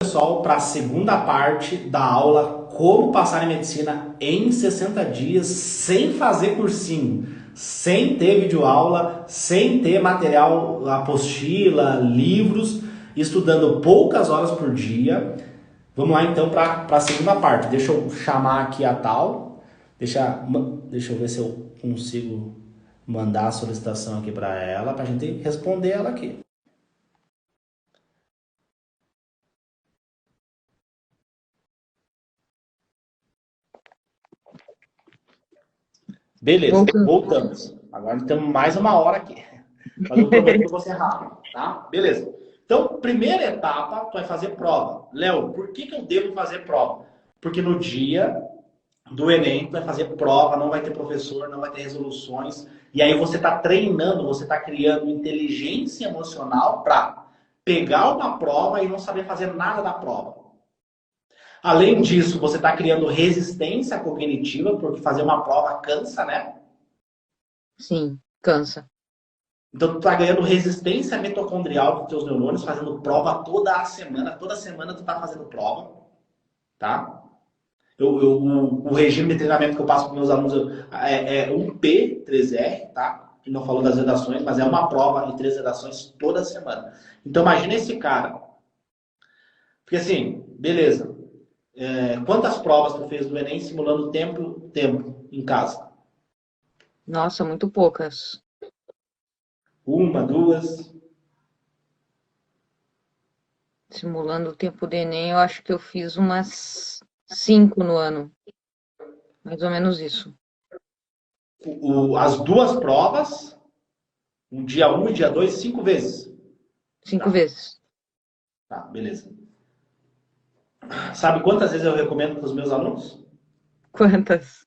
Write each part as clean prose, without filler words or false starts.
Pessoal, para a segunda parte da aula Como passar em medicina em 60 dias sem fazer cursinho, sem ter videoaula, sem ter material, apostila, livros, estudando poucas horas por dia. Vamos lá então para a segunda parte. Deixa eu chamar aqui a tal. Deixa eu ver se eu consigo mandar a solicitação aqui para ela, para a gente responder ela aqui. Beleza, Voltando. voltamos. Agora temos mais uma hora aqui. Mas eu prometo que eu vou ser rápido, tá? Beleza. Então, primeira etapa, tu vai fazer prova. Léo, por que eu devo fazer prova? Porque no dia do Enem, tu vai fazer prova, não vai ter professor, não vai ter resoluções. E aí você está treinando, você está criando inteligência emocional para pegar uma prova e não saber fazer nada da prova. Além disso, você está criando resistência cognitiva, porque fazer uma prova cansa, né? Sim, cansa. Então, tu tá ganhando resistência mitocondrial dos teus neurônios, fazendo prova toda semana tu tá fazendo prova, tá? O regime de treinamento que eu passo para meus alunos é um P3R, tá? Que não falou das redações, mas é uma prova e 3 redações toda semana. Então, imagina esse cara. Porque assim, beleza. Quantas provas tu fez do Enem simulando tempo em casa? Nossa, muito poucas. Uma, duas. Simulando o tempo do Enem, eu acho que eu fiz umas 5 no ano. Mais ou menos isso. As duas provas, o dia um e dia 2, 5 vezes. 5 Tá, vezes. tá, beleza. Sabe quantas vezes eu recomendo para os meus alunos? Quantas?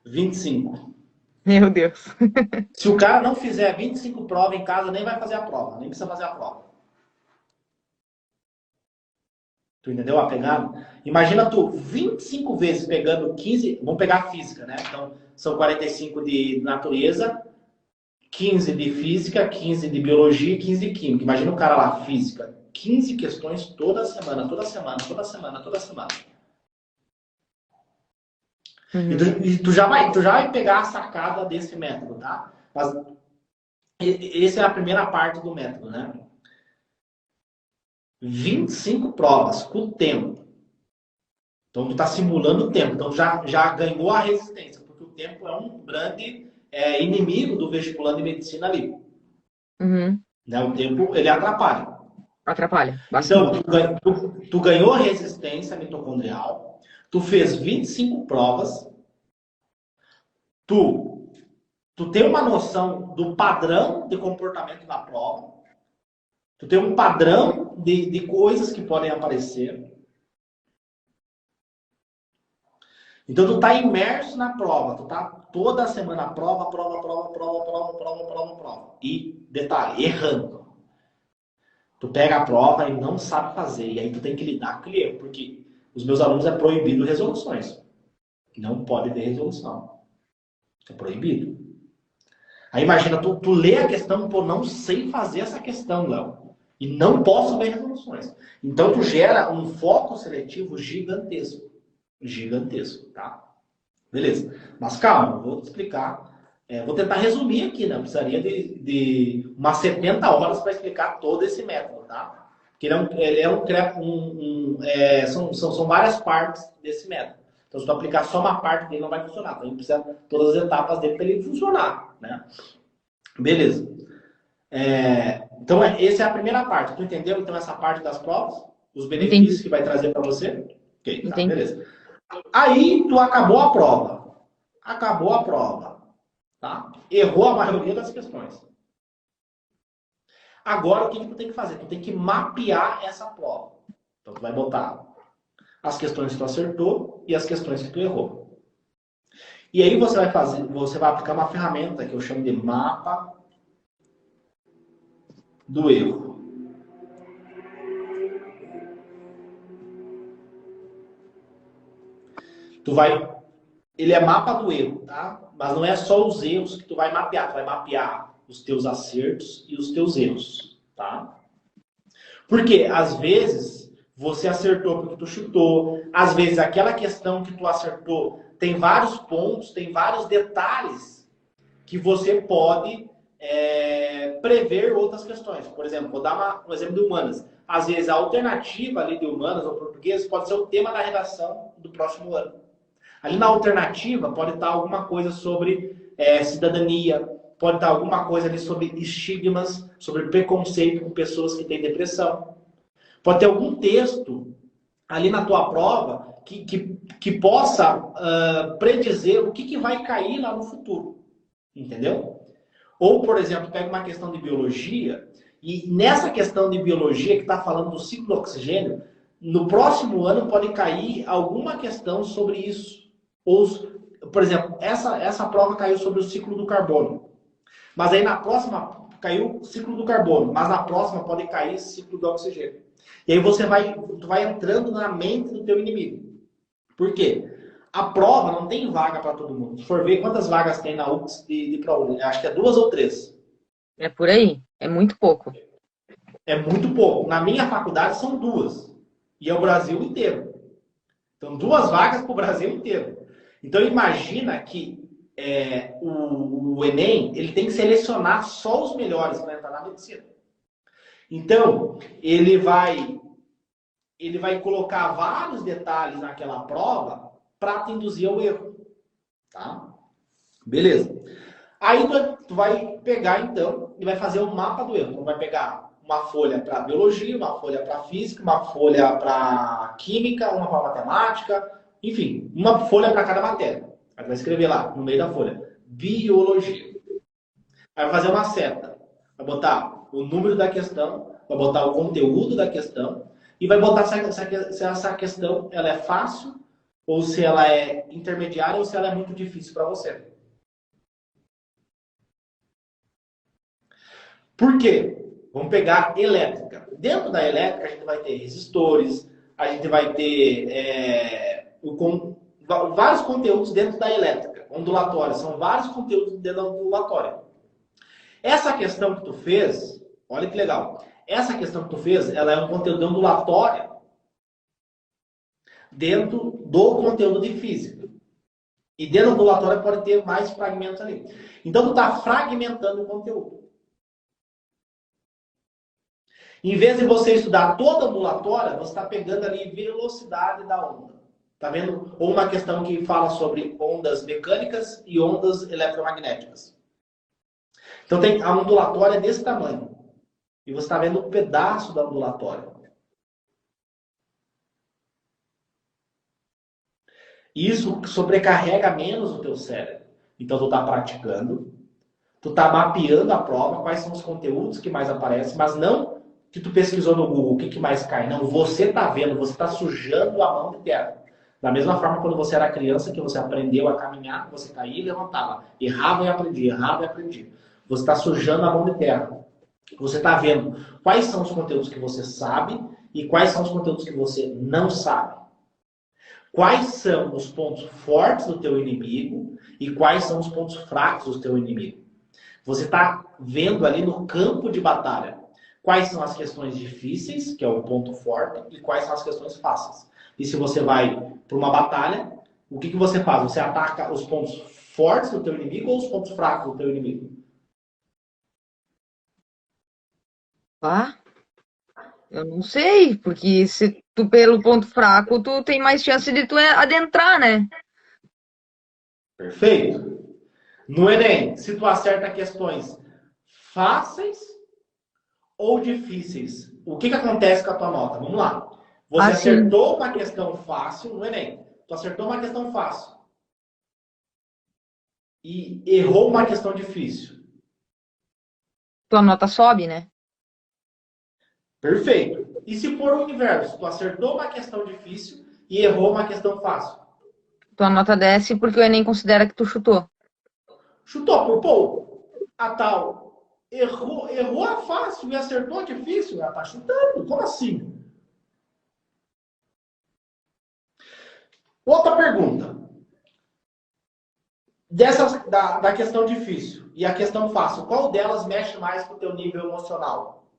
25. Meu Deus. Se o cara não fizer 25 provas em casa, nem vai fazer a prova, nem precisa fazer a prova. Tu entendeu a pegada? Imagina tu 25 vezes pegando 15, vamos pegar a física, né? Então, são 45 de natureza, 15 de física, 15 de biologia e 15 de química. Imagina o cara lá, física, 15 questões toda semana, toda semana, toda semana, toda semana. Uhum. E tu já vai pegar a sacada desse método, tá? Mas essa é a primeira parte do método, né? 25 provas com o tempo. Então, tu está simulando o tempo. Então, já ganhou a resistência, porque o tempo é um grande inimigo do vestibulando de medicina ali. Uhum. Né? O tempo, ele atrapalha. Atrapalha Então, bastante. tu ganhou resistência mitocondrial, tu fez 25 provas, tu, tu tem uma noção do padrão de comportamento da prova, tu tem um padrão de coisas que podem aparecer. Então, tu tá imerso na prova, tu tá toda semana prova, prova, prova, prova, prova, prova, prova, prova. E, detalhe, errando. Tu pega a prova e não sabe fazer, e aí tu tem que lidar com aquele erro, porque os meus alunos é proibido resoluções. Não pode ter resolução. É proibido. Aí imagina, tu lê a questão, pô, não sei fazer essa questão, Léo. E não posso ver resoluções. Então tu gera um foco seletivo gigantesco. Gigantesco, tá? Beleza. Mas calma, vou te explicar. Vou tentar resumir aqui, né? Eu precisaria de umas 70 horas para explicar todo esse método, tá? Porque são várias partes desse método. Então, se tu aplicar só uma parte dele, não vai funcionar. Então, a gente precisa de todas as etapas dele para ele funcionar, né? Beleza. Então, essa é a primeira parte. Tu entendeu, então, essa parte das provas? Os benefícios Entendi. que vai trazer para você? Ok, tá, Entendi. beleza. Aí, tu acabou a prova. Acabou a prova. Tá? Errou a maioria das questões. Agora, o que tu tem que fazer? Tu tem que mapear essa prova. Então, tu vai botar as questões que tu acertou e as questões que tu errou. E aí você vai aplicar uma ferramenta que eu chamo de mapa do erro. Ele é mapa do erro, tá? Mas não é só os erros que tu vai mapear. Tu vai mapear os teus acertos e os teus erros, tá? Porque, às vezes, você acertou porque tu chutou. Às vezes, aquela questão que tu acertou tem vários pontos, tem vários detalhes que você pode prever outras questões. Por exemplo, vou dar um exemplo de humanas. Às vezes, a alternativa ali de humanas ou português pode ser o tema da redação do próximo ano. Ali na alternativa pode estar alguma coisa sobre cidadania, pode estar alguma coisa ali sobre estigmas, sobre preconceito com pessoas que têm depressão. Pode ter algum texto ali na tua prova que possa predizer o que vai cair lá no futuro. Entendeu? Ou, por exemplo, pega uma questão de biologia, e nessa questão de biologia que está falando do ciclo do oxigênio, no próximo ano pode cair alguma questão sobre isso. Ou, por exemplo, essa prova caiu sobre o ciclo do carbono. Mas aí na próxima caiu o ciclo do carbono, mas na próxima pode cair o ciclo do oxigênio. E aí tu vai entrando na mente do teu inimigo. Por quê? A prova não tem vaga para todo mundo. Se for ver quantas vagas tem na UX de ProUni, acho que é 2 ou 3. É por aí, é muito pouco. É muito pouco. Na minha faculdade são 2. E é o Brasil inteiro. Então, 2 vagas para o Brasil inteiro. Então, imagina que o Enem ele tem que selecionar só os melhores para entrar na medicina. Então, ele vai colocar vários detalhes naquela prova para te induzir ao erro. Tá? Beleza. Aí tu vai pegar, então, e vai fazer o mapa do erro. Então, vai pegar uma folha para biologia, uma folha para física, uma folha para química, uma para matemática, enfim, uma folha para cada matéria. Aí vai escrever lá, no meio da folha, biologia. Aí vai fazer uma seta. Vai botar o número da questão, vai botar o conteúdo da questão e vai botar se essa questão ela é fácil ou se ela é intermediária ou se ela é muito difícil para você. Por quê? Vamos pegar elétrica. Dentro da elétrica, a gente vai ter resistores, a gente vai ter vários conteúdos dentro da elétrica. Ondulatória, são vários conteúdos dentro da ondulatória. Essa questão que tu fez, olha que legal. Essa questão que tu fez, ela é um conteúdo de ondulatória dentro do conteúdo de física. E dentro da ondulatória pode ter mais fragmentos ali. Então, tu está fragmentando o conteúdo. Em vez de você estudar toda a ondulatória, você está pegando ali velocidade da onda. Tá vendo? Ou uma questão que fala sobre ondas mecânicas e ondas eletromagnéticas. Então tem a ondulatória desse tamanho. E você está vendo um pedaço da ondulatória. Isso sobrecarrega menos o teu cérebro. Então tu está praticando, tu está mapeando a prova, quais são os conteúdos que mais aparecem, mas não que tu pesquisou no Google, o que mais cai. Não, você está vendo, você está sujando a mão de terra. Da mesma forma, quando você era criança, que você aprendeu a caminhar, você caía e levantava. Errava e aprendia, errava e aprendia. Você está sujando a mão de terra. Você está vendo quais são os conteúdos que você sabe e quais são os conteúdos que você não sabe. Quais são os pontos fortes do teu inimigo e quais são os pontos fracos do teu inimigo. Você está vendo ali no campo de batalha quais são as questões difíceis, que é o ponto forte, e quais são as questões fáceis. E se você vai para uma batalha, o que você faz? Você ataca os pontos fortes do teu inimigo ou os pontos fracos do teu inimigo? Ah, eu não sei, porque se tu pelo ponto fraco, tu tem mais chance de tu adentrar, né? Perfeito. No Enem, se tu acerta questões fáceis ou difíceis, o que acontece com a tua nota? Vamos lá. Você Assim, acertou uma questão fácil no Enem. Tu acertou uma questão fácil. E errou uma questão difícil. tua nota sobe, né? Perfeito. E se for o inverso? Tu acertou uma questão difícil e errou uma questão fácil. Tua nota desce porque o Enem considera que tu chutou. Chutou por pouco. A tal errou a fácil e acertou a difícil. Ela tá chutando. Como assim? Outra pergunta. Da questão difícil e a questão fácil, qual delas mexe mais com o teu nível emocional?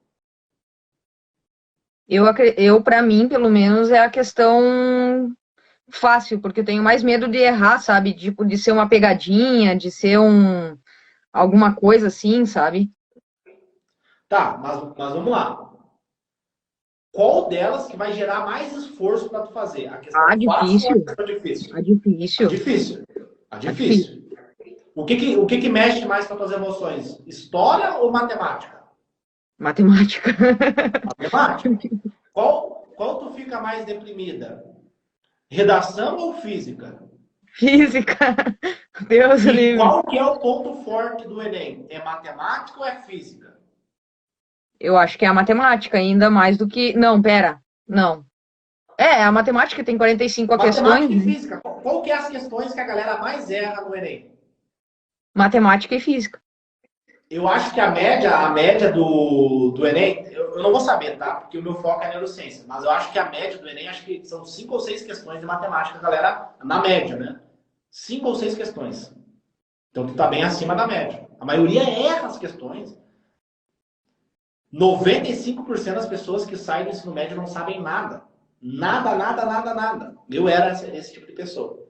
Eu para mim, pelo menos, é a questão fácil, porque eu tenho mais medo de errar, sabe? Tipo, de ser uma pegadinha, de ser alguma coisa assim, sabe? Tá, mas vamos lá. Qual delas que vai gerar mais esforço para tu fazer? A Ah, questão fácil ou a difícil. questão difícil? Ah, A difícil. difícil. A Ah, difícil. difícil. O que mexe mais com as tuas emoções? História ou matemática? Matemática. Matemática. Qual tu fica mais deprimida? Redação ou física? Física. Deus E livre. qual que é o ponto forte do Enem? É matemática ou é física? Eu acho que é a matemática, ainda mais do que. Não, pera. Não. A matemática tem 45 questões, Matemática e né? física. Qual que é as questões que a galera mais erra no Enem? Matemática e física. Eu acho que a média do Enem, eu não vou saber, tá? Porque o meu foco é neurociência, mas eu acho que a média do Enem, acho que são 5 ou 6 questões de matemática, galera, na média, né? 5 ou 6 questões. Então tu tá bem acima da média. A maioria erra as questões. 95% das pessoas que saem do ensino médio não sabem nada. Nada, nada, nada, nada. Eu era esse tipo de pessoa.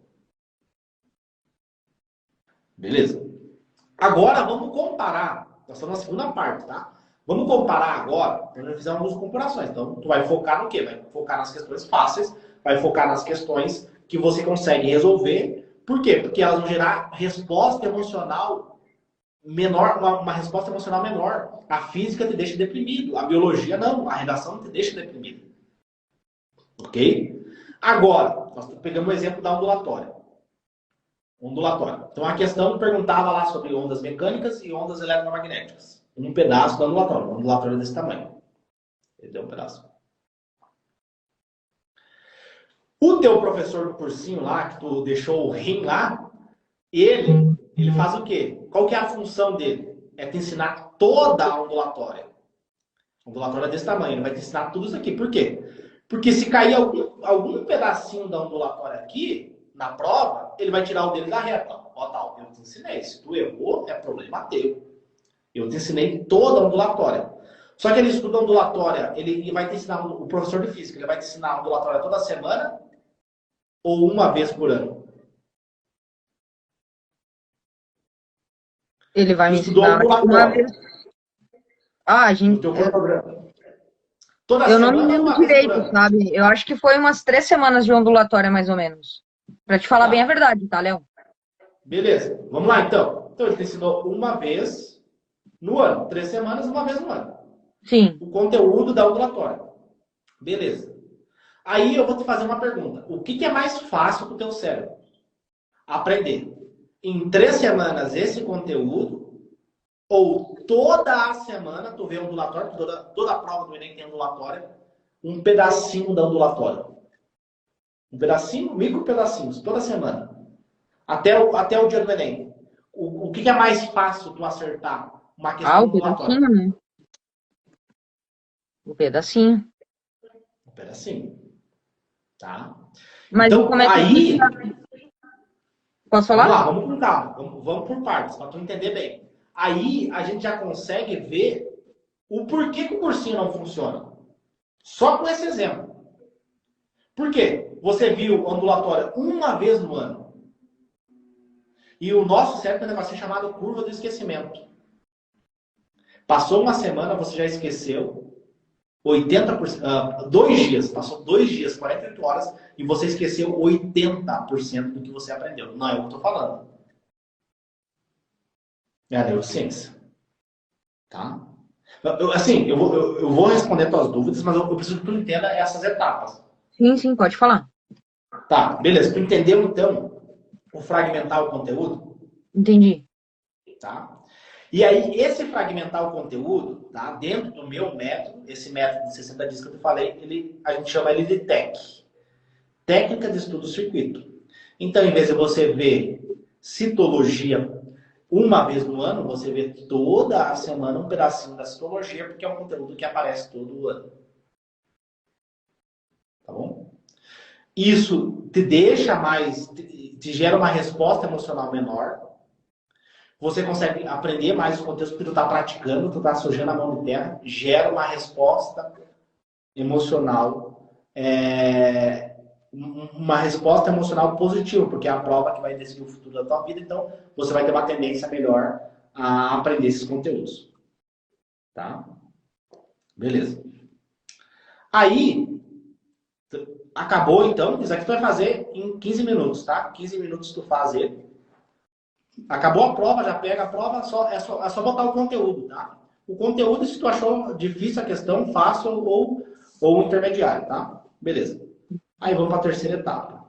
Beleza. Agora vamos comparar. Nós estamos na segunda parte, tá? Vamos comparar agora. Eu já fiz algumas comparações. Então, tu vai focar no quê? Vai focar nas questões fáceis, vai focar nas questões que você consegue resolver. Por quê? Porque elas vão gerar resposta emocional menor, uma resposta emocional menor. A física te deixa deprimido, a biologia não, a redação te deixa deprimido. Ok? Agora, nós pegamos o exemplo da ondulatória. Ondulatória. Então a questão perguntava lá sobre ondas mecânicas e ondas eletromagnéticas. Um pedaço da ondulatória. Uma ondulatória desse tamanho. Ele deu um pedaço. O teu professor do cursinho lá, que tu deixou o rim lá, ele faz o quê? Qual que é a função dele? É te ensinar toda a ondulatória. A ondulatória é desse tamanho. Ele vai te ensinar tudo isso aqui. Por quê? Porque se cair algum pedacinho da ondulatória aqui, na prova, ele vai tirar o dele da reta. Ó, tal, eu te ensinei. Se tu errou, é problema teu. Eu te ensinei toda a ondulatória. Só que ele estuda a ondulatória, ele vai te ensinar, o professor de física, ele vai te ensinar a ondulatória toda semana ou uma vez por ano? Ele vai Tu me estudou a ensinar, acho que uma ondulatória vez. Ah, no teu cronograma. Toda eu não me semana ou lembro uma vez por direito, ano? sabe? Eu acho que foi umas 3 semanas de ondulatória, mais ou menos. Pra te falar bem a Tá, verdade, tá, Léo? beleza. Vamos lá, então. Então, ele te ensinou uma vez no ano. 3 semanas, uma vez no ano. Sim. O conteúdo da ondulatória. Beleza. Aí eu vou te fazer uma pergunta. O que é mais fácil para o teu cérebro? Aprender em 3 semanas esse conteúdo ou toda a semana tu vê ondulatória, toda a prova do Enem tem ondulatória, um pedacinho da ondulatória. Um pedacinho, micro pedacinhos, toda semana. Até o dia do Enem. O que é mais fácil tu acertar? Uma Ah, questão o ondulatória. pedacinho, né? O pedacinho. Um pedacinho. Tá? Mas e Então, como é que tu aí, sabe? Posso vamos falar? lá, vamos com calma. Vamos por partes, para tu entender bem. Aí, a gente já consegue ver o porquê que o cursinho não funciona. Só com esse exemplo. Por quê? Você viu ondulatória uma vez no ano. E o nosso cérebro tem um negócio chamado curva do esquecimento. Passou uma semana, você já esqueceu 80%, 2 dias, passou 2 dias, 48 horas, e você esqueceu 80% do que você aprendeu. Não é o que eu estou falando. É a neurociência. Tá? Eu vou responder tuas dúvidas, mas eu preciso que tu entenda essas etapas. Sim, sim, pode falar. Tá, beleza. Tu entendeu, então, o fragmentar o conteúdo? Entendi. Tá? E aí, esse fragmentar o conteúdo, tá? Dentro do meu método, esse método de 60 dias que eu te falei, a gente chama ele de TEC. Técnica de Estudo Circuito. Então, em vez de você ver citologia uma vez no ano, você vê toda a semana um pedacinho da citologia, porque é um conteúdo que aparece todo ano. Tá bom? Isso te deixa mais, te gera uma resposta emocional menor. Você consegue aprender mais os conteúdos porque tu está praticando, tu está sujando a mão de terra, gera uma resposta emocional, uma resposta emocional positiva, porque é a prova que vai decidir o futuro da tua vida, então você vai ter uma tendência melhor a aprender esses conteúdos. Tá? Beleza. Aí, acabou então, isso aqui tu vai fazer em 15 minutos, tá? 15 minutos tu faz ele. Acabou a prova, já pega a prova, é só botar o conteúdo, tá? O conteúdo, se tu achou difícil a questão, fácil ou intermediário, tá? Beleza. Aí vamos para a terceira etapa.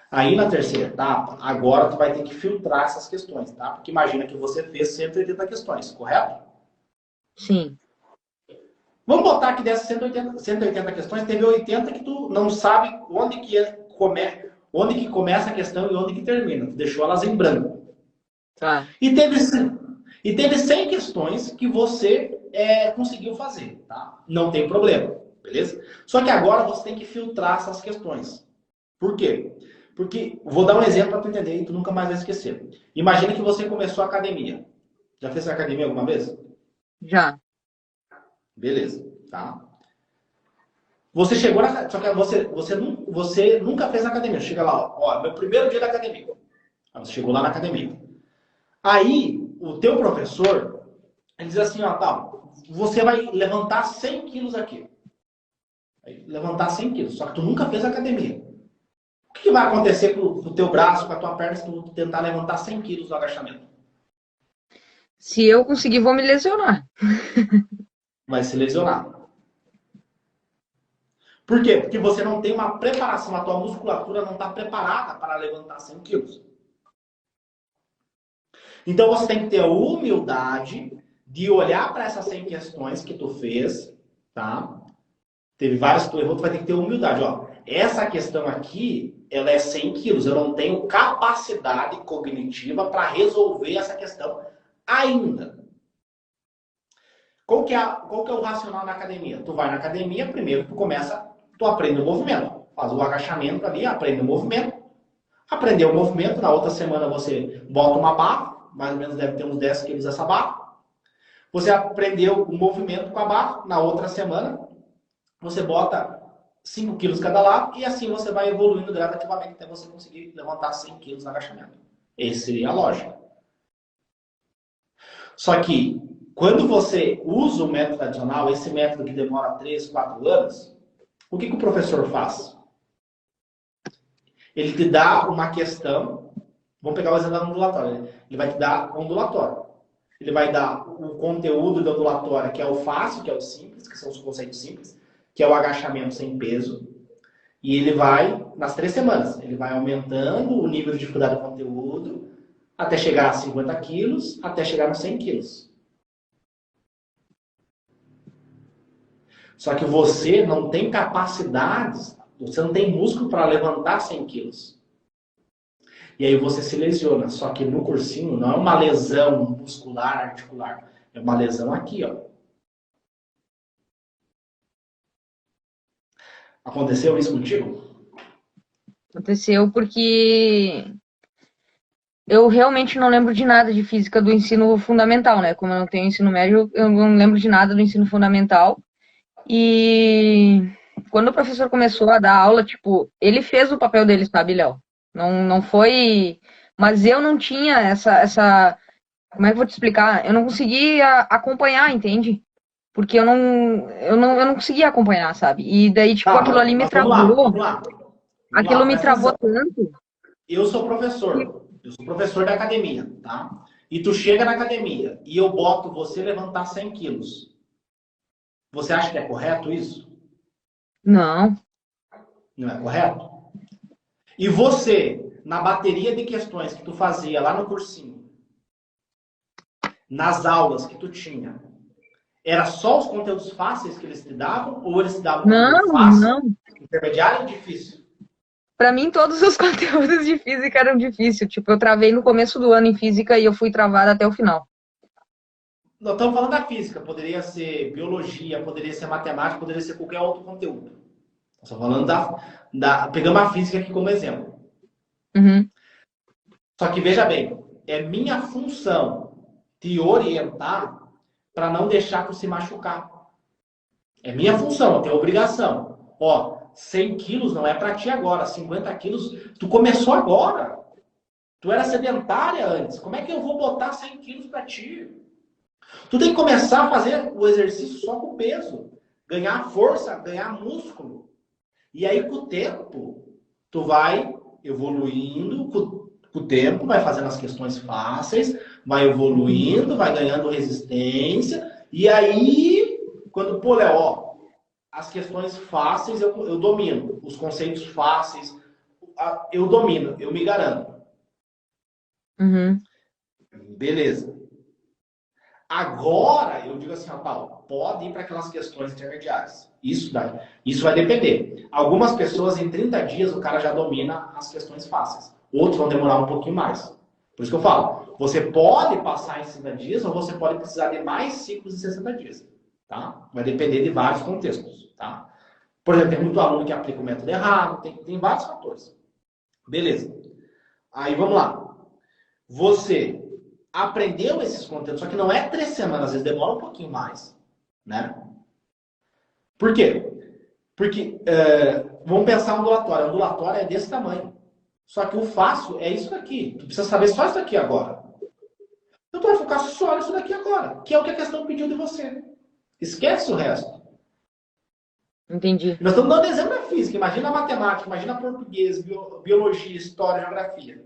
Aí na terceira etapa, agora tu vai ter que filtrar essas questões, tá? Porque imagina que você fez 180 questões, correto? Sim. Vamos botar que dessas 180 questões, teve 80 que tu não sabe onde que começa a questão e onde que termina. Tu deixou elas em branco. Tá. E teve 100 questões que você conseguiu fazer, tá? Não tem problema, beleza? Só que agora você tem que filtrar essas questões. Por quê? Porque, vou dar um exemplo para tu entender e tu nunca mais vai esquecer. Imagina que você começou a academia. Já fez academia alguma vez? Já. Beleza, tá? Você chegou na... Só que você nunca fez academia. Chega lá, ó, meu primeiro dia da academia. Aí você chegou lá na academia. Aí, o teu professor, ele diz assim, ó, tá, você vai levantar 100 quilos aqui. Aí, levantar 100 quilos, só que tu nunca fez academia. O que vai acontecer com o teu braço, com a tua perna, se tu tentar levantar 100 quilos no agachamento? Se eu conseguir, vou me lesionar. Vai se lesionar. Por quê? Porque você não tem uma preparação, a tua musculatura não está preparada para levantar 100 quilos. Então você tem que ter a humildade de olhar para essas 100 questões que tu fez, tá? Teve várias que tu errou, tu vai ter que ter humildade, ó. Essa questão aqui, ela é 100 quilos. Eu não tenho capacidade cognitiva para resolver essa questão ainda. Qual que é o racional na academia? Tu vai na academia, primeiro tu aprende o movimento. Faz o agachamento ali, aprende o movimento. Aprendeu o movimento, na outra semana você bota uma barra, mais ou menos deve ter uns 10 quilos essa barra. Você aprendeu o movimento com a barra, na outra semana você bota 5 quilos cada lado e assim você vai evoluindo gradativamente até você conseguir levantar 100 quilos no agachamento. Essa seria a lógica. Só que, quando você usa o método tradicional, esse método que demora 3, 4 anos, o que o professor faz? Ele te dá uma questão, vamos pegar o exemplo da ondulatória, ele vai te dar ondulatório. Ele vai dar o conteúdo da ondulatória, que é o fácil, que é o simples, que são os conceitos simples, que é o agachamento sem peso. E ele vai, nas 3 semanas, ele vai aumentando o nível de dificuldade do conteúdo até chegar a 50 quilos, até chegar nos 100 quilos. Só que você não tem capacidades, você não tem músculo para levantar 100 quilos. E aí você se lesiona. Só que no cursinho não é uma lesão muscular, articular. É uma lesão aqui, ó. Aconteceu isso contigo? Aconteceu porque eu realmente não lembro de nada de física do ensino fundamental, né? Como eu não tenho ensino médio, eu não lembro de nada do ensino fundamental. E quando o professor começou a dar aula, tipo, ele fez o papel dele, sabe, Léo? Não foi. Mas eu não tinha essa. Como é que eu vou te explicar? Eu não conseguia acompanhar, entende? Porque eu não conseguia acompanhar, sabe? E daí, tipo, Tá, aquilo ali me mas vamos lá, travou. vamos lá. Vamos Aquilo lá, me presta travou atenção. tanto. Eu sou professor. Eu sou professor da academia, tá? E tu chega na academia e eu boto você levantar 100 quilos. Você acha que é correto isso? Não. Não é correto? E você, na bateria de questões que tu fazia lá no cursinho, nas aulas que tu tinha, era só os conteúdos fáceis que eles te davam? Ou eles te davam Não, conteúdo fácil, não. intermediário e difícil? Para mim, todos os conteúdos de física eram difíceis. Tipo, eu travei no começo do ano em física e eu fui travada até o final. Nós estamos falando da física. Poderia ser biologia, poderia ser matemática, poderia ser qualquer outro conteúdo. Nós estamos falando pegamos a física aqui como exemplo. Uhum. Só que veja bem, é minha função te orientar para não deixar tu se machucar. É minha função, eu tenho obrigação. Ó, 100 quilos não é para ti agora, 50 quilos, tu começou agora. Tu era sedentária antes. Como é que eu vou botar 100 quilos para ti? Tu tem que começar a fazer o exercício só com peso. Ganhar força, ganhar músculo. E aí, com o tempo, tu vai evoluindo, com o tempo, vai fazendo as questões fáceis, vai evoluindo, vai ganhando resistência. E aí, quando, pô, Léo, ó, as questões fáceis eu domino. Os conceitos fáceis eu domino, eu me garanto. Uhum. Beleza. Agora, eu digo assim, ó, Paulo, pode ir para aquelas questões intermediárias. Isso vai depender. Algumas pessoas, em 30 dias, o cara já domina as questões fáceis. Outros vão demorar um pouquinho mais. Por isso que eu falo, você pode passar em 60 dias ou você pode precisar de mais ciclos de 60 dias. Tá? Vai depender de vários contextos. Tá? Por exemplo, tem muito aluno que aplica o método errado, tem vários fatores. Beleza. Aí, vamos lá. Você aprendeu esses conteúdos, só que não é 3 semanas, às vezes demora um pouquinho mais, né? Por quê? Porque, vamos pensar no ondulatório. O ondulatório é desse tamanho. Só que o fácil é isso daqui. Tu precisa saber só isso daqui agora. Então tu vai focar só nisso daqui agora, que é o que a questão pediu de você. Esquece o resto. Entendi. Nós estamos dando exemplo da física. Imagina a matemática, imagina português, biologia, história, geografia.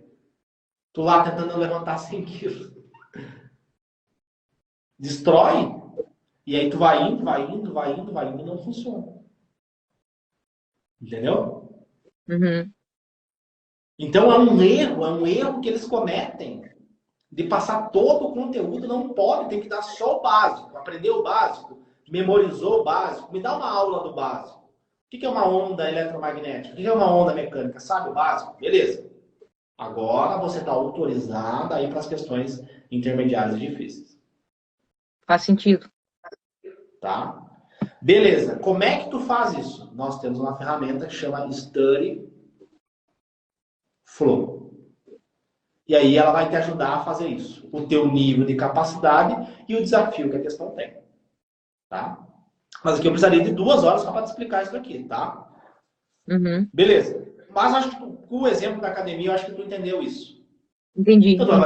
Tu lá tentando levantar 100 quilos. Destrói. E aí tu vai indo, vai indo, vai indo, vai indo e não funciona. Entendeu? Uhum. Então é um erro que eles cometem de passar todo o conteúdo, não pode, tem que dar só o básico. Aprendeu o básico, memorizou o básico, me dá uma aula do básico. O que é uma onda eletromagnética? O que é uma onda mecânica? Sabe o básico? Beleza. Agora você está autorizada a ir para as questões intermediárias e difíceis. Faz sentido. Tá? Beleza. Como é que tu faz isso? Nós temos uma ferramenta que chama Study Flow. E aí ela vai te ajudar a fazer isso. O teu nível de capacidade e o desafio que a questão tem. Tá? Mas aqui eu precisaria de 2 horas só para te explicar isso daqui, tá? Uhum. Beleza. Mas acho que com o exemplo da academia, eu acho que tu entendeu isso. Entendi. Então tu vai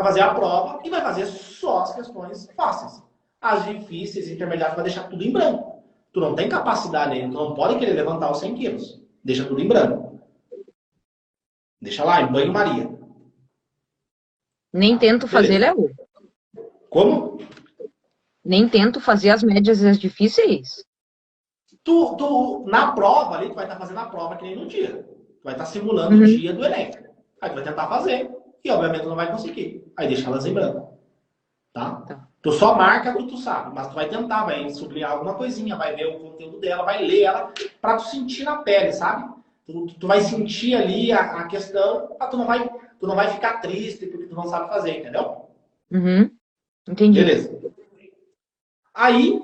fazer a prova e vai fazer só as questões fáceis. As difíceis, intermediárias, vai deixar tudo em branco. Tu não tem capacidade ainda, tu não pode querer levantar os 100 quilos. Deixa tudo em branco. Deixa lá, em banho-maria. Nem tento fazer, Léo. Como? Nem tento fazer as médias e as difíceis. Na prova ali, tu vai estar fazendo a prova que nem no dia. Tu vai estar simulando o dia do Enem. Aí tu vai tentar fazer. E obviamente tu não vai conseguir. Aí deixa elas em branco. Tá? Tu só marca o que tu sabe, mas tu vai tentar, vai sublinhar alguma coisinha, vai ver o conteúdo dela, vai ler ela, pra tu sentir na pele, sabe? Tu vai sentir ali a questão, tu não vai ficar triste porque tu não sabe fazer, entendeu? Uhum. Entendi. Beleza. Aí,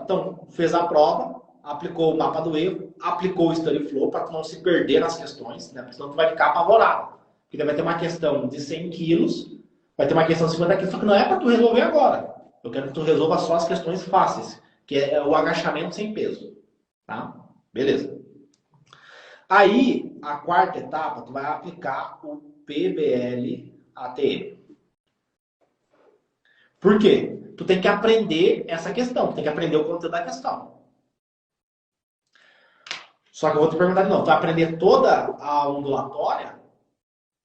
então, fez a prova, aplicou o mapa do erro, aplicou o study flow para tu não se perder nas questões, né? Porque senão tu vai ficar apavorado. Porque vai ter uma questão de 100 quilos, vai ter uma questão de 50 quilos, só que não é para tu resolver agora. Eu quero que tu resolva só as questões fáceis, que é o agachamento sem peso. Tá? Beleza. Aí, a quarta etapa, tu vai aplicar o PBL-ATM. Por quê? Tu tem que aprender essa questão, tu tem que aprender o conteúdo da questão. Só que eu vou te perguntar de novo, tu vai aprender toda a ondulatória?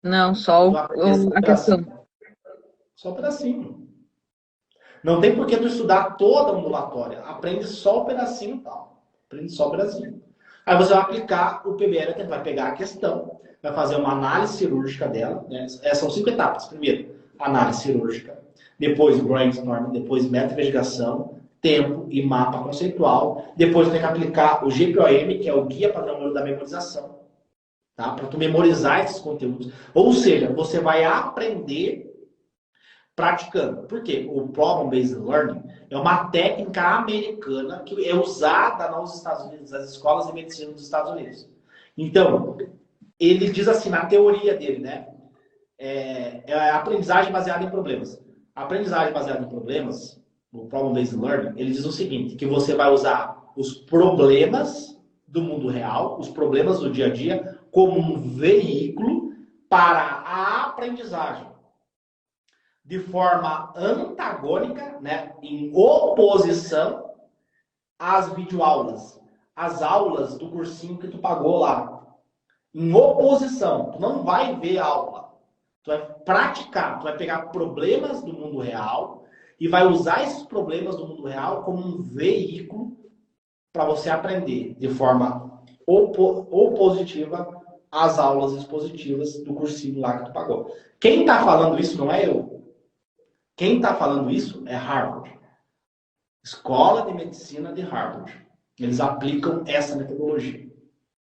Não, só a questão. Só um pedacinho. Não tem por que tu estudar toda a ondulatória. Aprende só o pedacinho e tal. Aprende só o pedacinho. Aí você vai aplicar o PBL, vai pegar a questão, vai fazer uma análise cirúrgica dela. Né? São 5 etapas. Primeiro, análise cirúrgica. Depois, brainstorming. Depois, meta-investigação. Tempo e mapa conceitual. Depois, tem que aplicar o GPOM, que é o Guia Padrão da Memorização. Tá? Para tu memorizar esses conteúdos. Ou seja, você vai aprender praticando. Por quê? O Problem-Based Learning é uma técnica americana que é usada nos Estados Unidos, nas escolas de medicina dos Estados Unidos. Então, ele diz assim, na teoria dele, né? É a aprendizagem baseada em problemas. A aprendizagem baseada em problemas, o Problem-Based Learning, ele diz o seguinte, que você vai usar os problemas do mundo real, os problemas do dia a dia, como um veículo para a aprendizagem. De forma antagônica, né, em oposição às videoaulas, às aulas do cursinho que tu pagou lá. Em oposição, tu não vai ver aula. Tu vai praticar, tu vai pegar problemas do mundo real e vai usar esses problemas do mundo real como um veículo para você aprender de forma opositiva às aulas expositivas do cursinho lá que tu pagou. Quem está falando isso não é eu. Quem está falando isso é Harvard. Escola de Medicina de Harvard. Eles aplicam essa metodologia.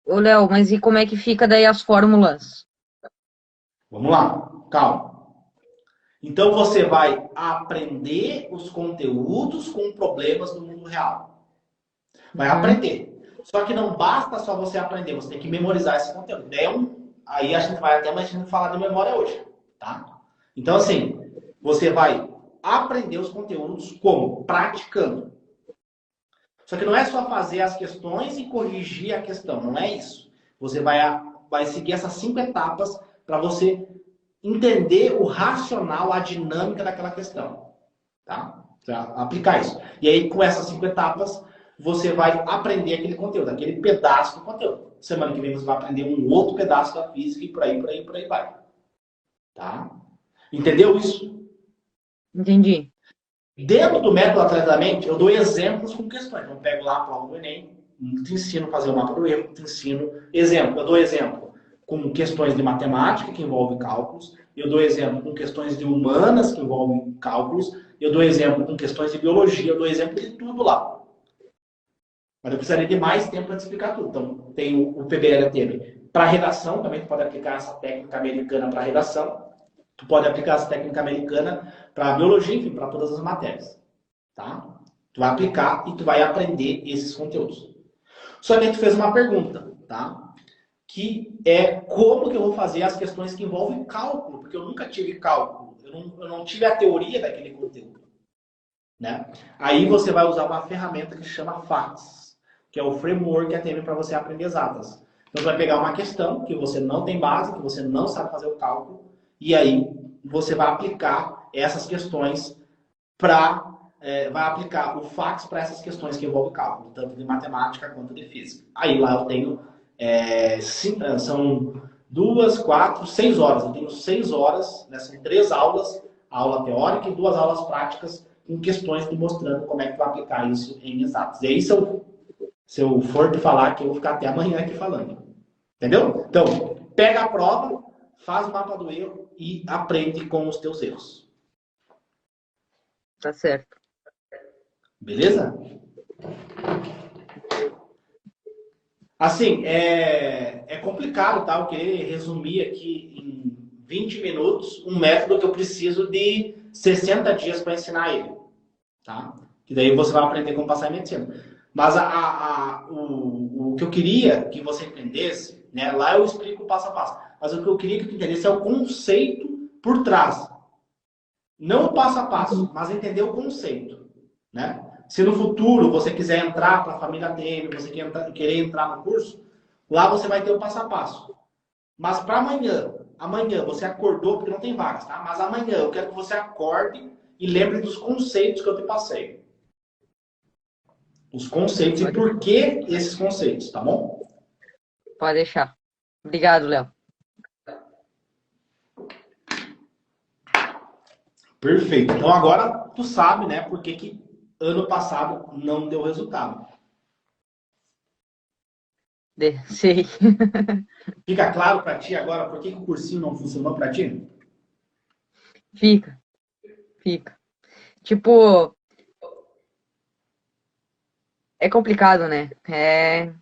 Ô, Léo, mas e como é que fica daí as fórmulas? Vamos lá, calma. Então você vai aprender os conteúdos com problemas do mundo real. Vai aprender. Só que não basta só você aprender, você tem que memorizar esse conteúdo. Aí a gente vai até mais falar de memória hoje, tá? Então assim, você vai aprender os conteúdos como? Praticando. Só que não é só fazer as questões e corrigir a questão, não é isso. Você vai seguir essas 5 etapas para você entender o racional, a dinâmica daquela questão. Tá? Pra aplicar isso. E aí, com essas 5 etapas, você vai aprender aquele conteúdo, aquele pedaço do conteúdo. Semana que vem você vai aprender um outro pedaço da física e por aí vai. Tá? Entendeu isso? Entendi. Dentro do método Atleta da Mente, eu dou exemplos com questões. Eu pego lá a prova do Enem, te ensino a fazer o mapa do erro, te ensino exemplo. Eu dou exemplo com questões de matemática, que envolvem cálculos. Eu dou exemplo com questões de humanas, que envolvem cálculos. Eu dou exemplo com questões de biologia. Eu dou exemplo de tudo lá. Mas eu precisaria de mais tempo para te explicar tudo. Então, tem o PBL-ATM. Para redação, também tu pode aplicar essa técnica americana para redação. Tu pode aplicar essa técnica americana para biologia, enfim, para todas as matérias. Tá? Tu vai aplicar e tu vai aprender esses conteúdos. Só que a gente fez uma pergunta, tá? Que é como que eu vou fazer as questões que envolvem cálculo, porque eu nunca tive cálculo, eu não tive a teoria daquele conteúdo. Né? Aí você vai usar uma ferramenta que se chama FACS, que é o framework que tem para você aprender exatas. Então você vai pegar uma questão que você não tem base, que você não sabe fazer o cálculo, e aí você vai aplicar essas questões vai aplicar o FACS para essas questões que envolvem cálculo, tanto de matemática quanto de física. Aí lá eu tenho, são 2, 4, 6 horas. Eu tenho 6 horas, né, são 3 aulas, a aula teórica e 2 aulas práticas, com questões te mostrando como é que vai aplicar isso em exatos. E aí, se eu for te falar, que eu vou ficar até amanhã aqui falando. Entendeu? Então, pega a prova, faz o mapa do erro e aprende com os teus erros. Tá certo. Beleza? Assim, é complicado, tá? Eu queria resumir aqui em 20 minutos um método que eu preciso de 60 dias para ensinar ele. Tá? Que daí você vai aprender como passar em medicina. Mas o que eu queria que você entendesse, né? Lá eu explico o passo a passo. Mas o que eu queria que você entendesse é o conceito por trás. Não o passo a passo, mas entender o conceito. Né? Se no futuro você quiser entrar para a família ATM, você querer entrar no curso, lá você vai ter o passo a passo. Mas para amanhã você acordou, porque não tem vagas, tá? Mas amanhã eu quero que você acorde e lembre dos conceitos que eu te passei. Os conceitos e por que esses conceitos, tá bom? Pode deixar. Obrigado, Léo. Perfeito. Então agora tu sabe, né, por que ano passado não deu resultado. Sei. Fica claro para ti agora por que o cursinho não funcionou para ti? Fica. Tipo, é complicado, né? É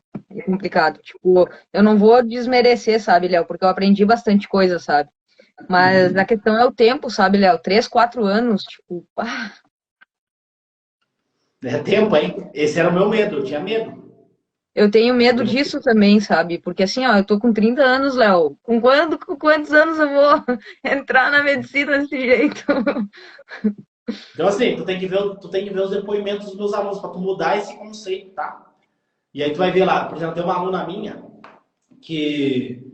complicado. Tipo, eu não vou desmerecer, sabe, Léo? Porque eu aprendi bastante coisa, sabe? Mas a questão é o tempo, sabe, Léo? 3, 4 anos, tipo, É tempo, hein? Esse era o meu medo, eu tinha medo. Eu tenho medo disso também, sabe? Porque assim, ó, eu tô com 30 anos, Léo. Com quantos anos eu vou entrar na medicina desse jeito? Então, assim, tu tem que ver os depoimentos dos meus alunos para tu mudar esse conceito, tá? E aí tu vai ver lá, por exemplo, tem uma aluna minha que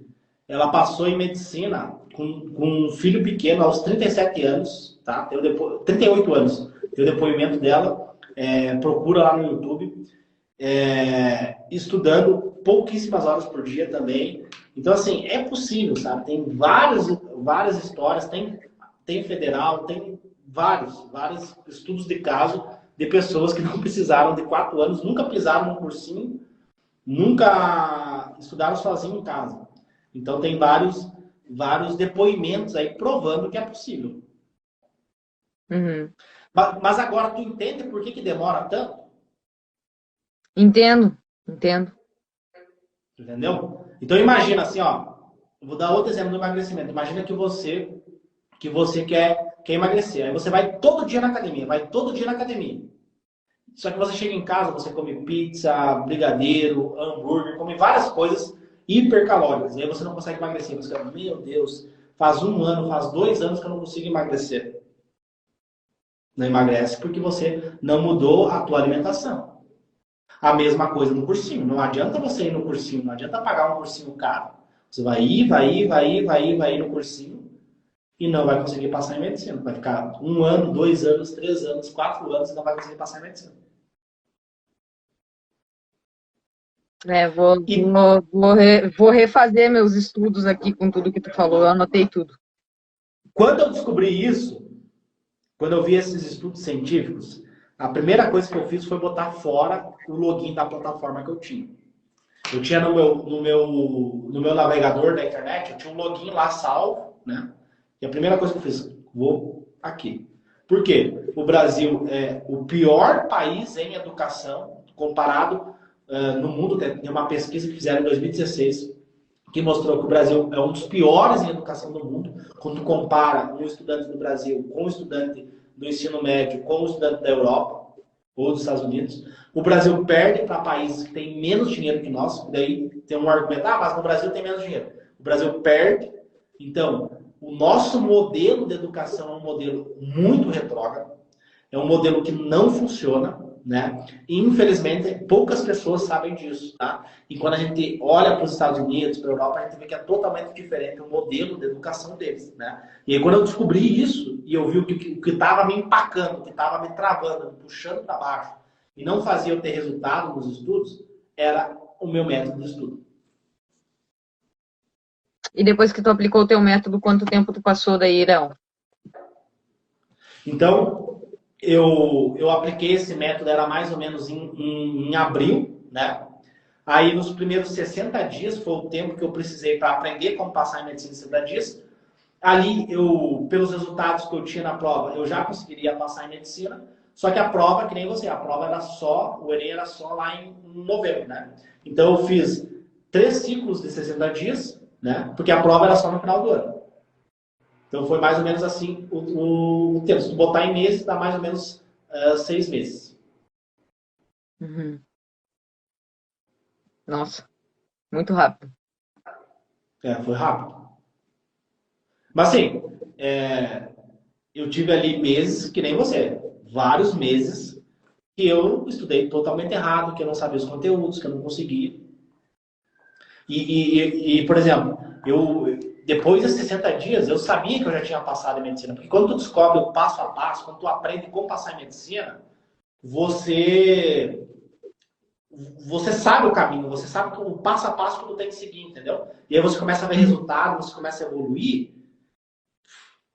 ela passou em medicina com um filho pequeno aos 37 anos, tá? 38 anos. Tem o depoimento dela, procura lá no YouTube, estudando pouquíssimas horas por dia também. Então, assim, é possível, sabe? Tem várias histórias, tem federal, tem vários estudos de caso de pessoas que não precisaram de 4 anos, nunca pisaram num cursinho, nunca estudaram sozinho em casa. Então, tem vários depoimentos aí provando que é possível. Uhum. Mas agora, tu entende por que demora tanto? Entendo. Entendeu? Então, imagina assim, ó. Eu vou dar outro exemplo do emagrecimento. Imagina que você quer emagrecer. Aí você vai todo dia na academia. Só que você chega em casa, você come pizza, brigadeiro, hambúrguer, come várias coisas hipercalóricas. E aí você não consegue emagrecer. Você fala, meu Deus, faz 1 ano, faz 2 anos que eu não consigo emagrecer. Não emagrece porque você não mudou a tua alimentação. A mesma coisa no cursinho. Não adianta você ir no cursinho, não adianta pagar um cursinho caro. Você vai ir no cursinho e não vai conseguir passar em medicina. Vai ficar 1 ano, 2 anos, 3 anos, 4 anos e não vai conseguir passar em medicina. E Vou refazer meus estudos aqui com tudo que tu falou, eu anotei tudo. quando eu descobri isso, quando eu vi esses estudos científicos, a primeira coisa que eu fiz foi botar fora o login da plataforma que eu tinha. Eu tinha no meu navegador da internet, eu tinha um login lá salvo, né? E a primeira coisa que eu fiz, vou aqui. Por quê? O Brasil é o pior país em educação comparado no mundo. Tem uma pesquisa que fizeram em 2016 que mostrou que o Brasil é um dos piores em educação do mundo. Quando compara um estudante do Brasil com um estudante do ensino médio com um estudante da Europa ou dos Estados Unidos, o Brasil perde para países que têm menos dinheiro que nós. Daí tem um argumento, mas no Brasil tem menos dinheiro. O Brasil perde. Então, o nosso modelo de educação é um modelo muito retrógrado, é um modelo que não funciona, né? E, infelizmente, poucas pessoas sabem disso, tá? E quando a gente olha para os Estados Unidos, para a Europa, a gente vê que é totalmente diferente o modelo de educação deles, né? E aí, quando eu descobri isso, e eu vi o que estava me empacando, o que estava me travando, me puxando para baixo, e não fazia eu ter resultado nos estudos, era o meu método de estudo. E depois que tu aplicou o teu método, quanto tempo tu passou daí, Irão? Então, eu apliquei esse método, era mais ou menos em abril, né? Aí, nos primeiros 60 dias, foi o tempo que eu precisei para aprender como passar em medicina em 60 dias. Ali, pelos resultados que eu tinha na prova, eu já conseguiria passar em medicina. Só que a prova, que nem você, a prova era só, o Enem era só lá em novembro, né? Então, eu fiz 3 ciclos de 60 dias, né? Porque a prova era só no final do ano. Então, foi mais ou menos assim o tempo. Se tu botar em meses, dá mais ou menos 6 meses. Uhum. Nossa, muito rápido. Foi rápido. Mas, assim, eu tive ali meses, que nem você, vários meses, que eu estudei totalmente errado, que eu não sabia os conteúdos, que eu não conseguia. Por exemplo, depois de 60 dias, eu sabia que eu já tinha passado em medicina. Porque quando tu descobre o passo a passo, quando tu aprende como passar em medicina, você sabe o caminho, você sabe o passo a passo que tu tem que seguir, entendeu? E aí você começa a ver resultado, você começa a evoluir,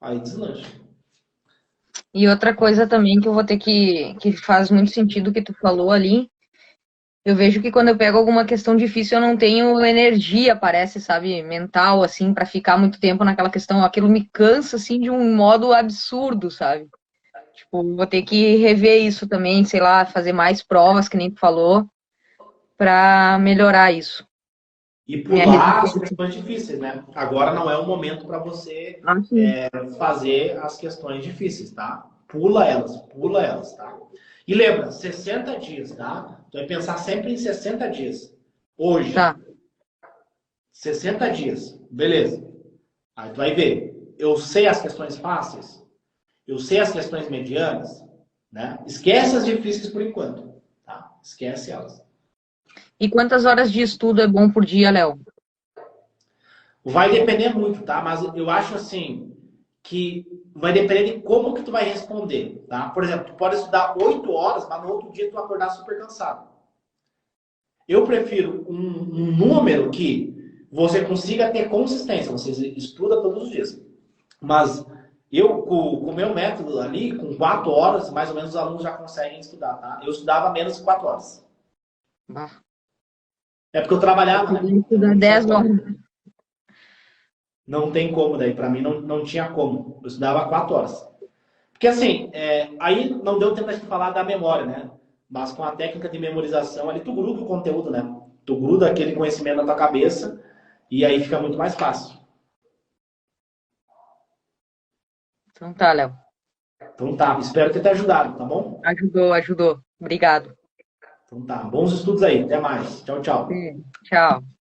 aí deslancha. E outra coisa também que eu vou ter que faz muito sentido o que tu falou ali. Eu vejo que quando eu pego alguma questão difícil, eu não tenho energia, parece, sabe, mental, assim, para ficar muito tempo naquela questão. Aquilo me cansa, assim, de um modo absurdo, sabe? Tipo, vou ter que rever isso também, sei lá, fazer mais provas, que nem tu falou, para melhorar isso. E Minha pular as resistência. questões difíceis, né? Agora não é o momento para você Ah, sim. fazer as questões difíceis, tá? Pula elas, tá? E lembra, 60 dias, tá? Tu vai pensar sempre em 60 dias. Hoje, Tá. 60 dias, beleza. Aí tu vai ver, eu sei as questões fáceis, eu sei as questões medianas, né? Esquece as difíceis por enquanto, tá? Esquece elas. E quantas horas de estudo é bom por dia, Léo? Vai depender muito, tá? Mas eu acho assim que vai depender de como que tu vai responder, tá? Por exemplo, tu pode estudar 8 horas, mas no outro dia tu vai acordar super cansado. Eu prefiro um número que você consiga ter consistência, você estuda todos os dias. Mas eu, com o meu método ali, com 4 horas, mais ou menos os alunos já conseguem estudar, tá? Eu estudava menos de 4 horas. Bah, É porque eu eu trabalhava, né? queria Então estudar não tinha 10 como. horas. Não tem como daí, para mim não tinha como. Eu estudava 4 horas. Porque assim, aí não deu tempo de falar da memória, né? Mas com a técnica de memorização ali, tu gruda o conteúdo, né? Tu gruda aquele conhecimento na tua cabeça e aí fica muito mais fácil. Então tá, Léo. Então tá, espero ter te ajudado, tá bom? Ajudou, ajudou. Obrigado. Então tá, bons estudos aí, até mais. Tchau, tchau. Tchau.